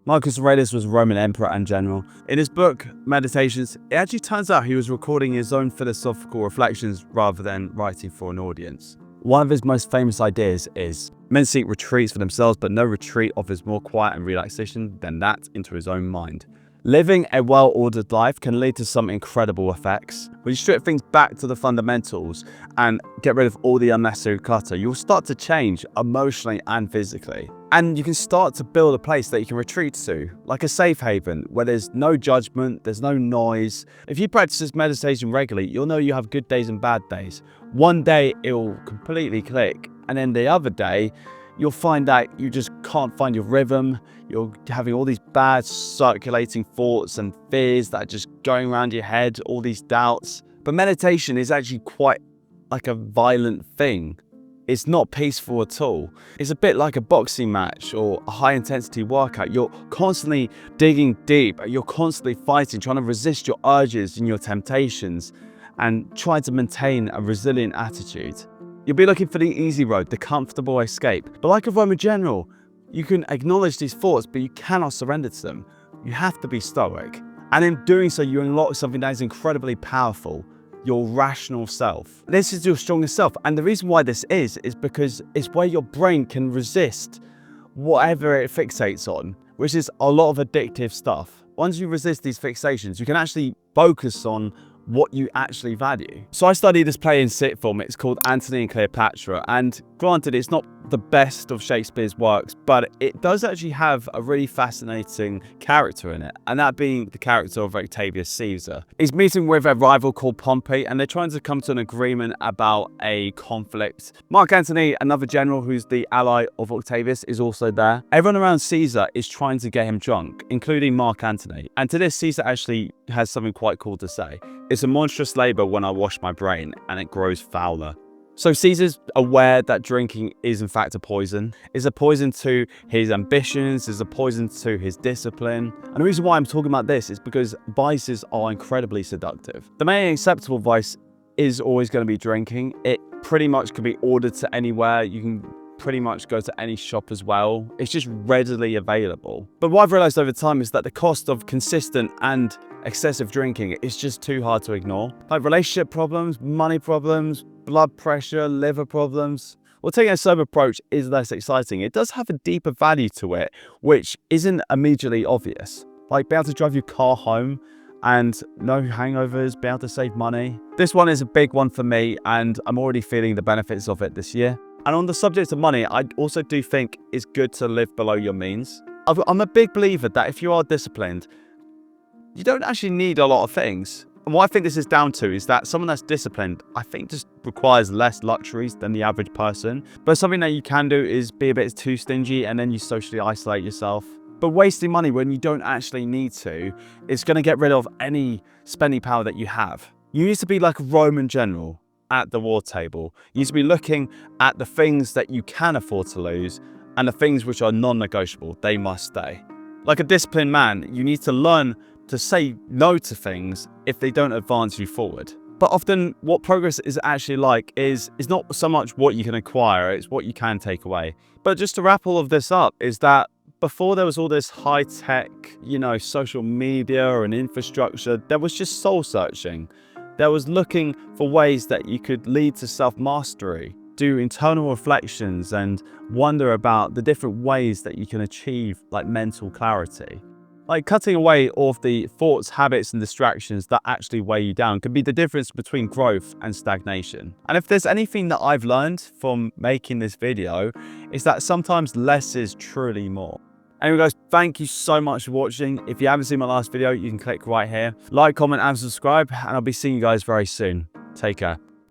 Marcus Aurelius was a Roman emperor and general. In his book, Meditations, it actually turns out he was recording his own philosophical reflections rather than writing for an audience. One of his most famous ideas is, men seek retreats for themselves, but no retreat offers more quiet and relaxation than that into his own mind. Living a well-ordered life can lead to some incredible effects. When you strip things back to the fundamentals and get rid of all the unnecessary clutter, you'll start to change emotionally and physically. And you can start to build a place that you can retreat to, like a safe haven, where there's no judgment, there's no noise. If you practice this meditation regularly, you'll know you have good days and bad days. One day it will completely click, and then the other day, you'll find that you just can't find your rhythm. You're having all these bad circulating thoughts and fears that are just going around your head, all these doubts. But meditation is actually quite like a violent thing. It's not peaceful at all. It's a bit like a boxing match or a high intensity workout. You're constantly digging deep. You're constantly fighting, trying to resist your urges and your temptations and trying to maintain a resilient attitude. You'll be looking for the easy road, the comfortable escape. But like a Roman general, you can acknowledge these thoughts, but you cannot surrender to them. You have to be stoic. And in doing so, you unlock something that is incredibly powerful, your rational self. This is your strongest self. And the reason why this is because it's where your brain can resist whatever it fixates on, which is a lot of addictive stuff. Once you resist these fixations, you can actually focus on what you actually value. So I studied this play in sixth form. It's called Antony and Cleopatra, and granted it's not the best of Shakespeare's works, but it does actually have a really fascinating character in it, and that being the character of Octavius Caesar. He's meeting with a rival called Pompey, and they're trying to come to an agreement about a conflict. Mark Antony, another general who's the ally of Octavius, is also there. Everyone around Caesar is trying to get him drunk, including Mark Antony. And to this, Caesar actually has something quite cool to say. It's a monstrous labor when I wash my brain, and it grows fouler. So Caesar's aware that drinking is in fact a poison. It's a poison to his ambitions, it's a poison to his discipline. And the reason why I'm talking about this is because vices are incredibly seductive. The main acceptable vice is always going to be drinking. It pretty much can be ordered to anywhere. You can pretty much go to any shop as well. It's just readily available. But what I've realized over time is that the cost of consistent and excessive drinking is just too hard to ignore. Like relationship problems, money problems, blood pressure, liver problems. Well, taking a sober approach is less exciting. It does have a deeper value to it, which isn't immediately obvious. Like being able to drive your car home and no hangovers, be able to save money. This one is a big one for me, and I'm already feeling the benefits of it this year. And on the subject of money, I also do think it's good to live below your means. I'm a big believer that if you are disciplined, you don't actually need a lot of things. And what I think this is down to is that someone that's disciplined, I think, just requires less luxuries than the average person. But something that you can do is be a bit too stingy and then you socially isolate yourself. But wasting money when you don't actually need to is going to get rid of any spending power that you have. You used to be like a Roman general at the war table. You used to be looking at the things that you can afford to lose and the things which are non-negotiable. They must stay. Like a disciplined man, you need to learn to say no to things if they don't advance you forward. But often what progress is actually like is not so much what you can acquire, it's what you can take away. But just to wrap all of this up is that before there was all this high-tech, social media and infrastructure, there was just soul searching. There was looking for ways that you could lead to self-mastery, do internal reflections and wonder about the different ways that you can achieve like mental clarity. Like cutting away all of the thoughts, habits and distractions that actually weigh you down can be the difference between growth and stagnation. And if there's anything that I've learned from making this video, is that sometimes less is truly more. Anyway guys, thank you so much for watching. If you haven't seen my last video, you can click right here. Like, comment and subscribe, and I'll be seeing you guys very soon. Take care.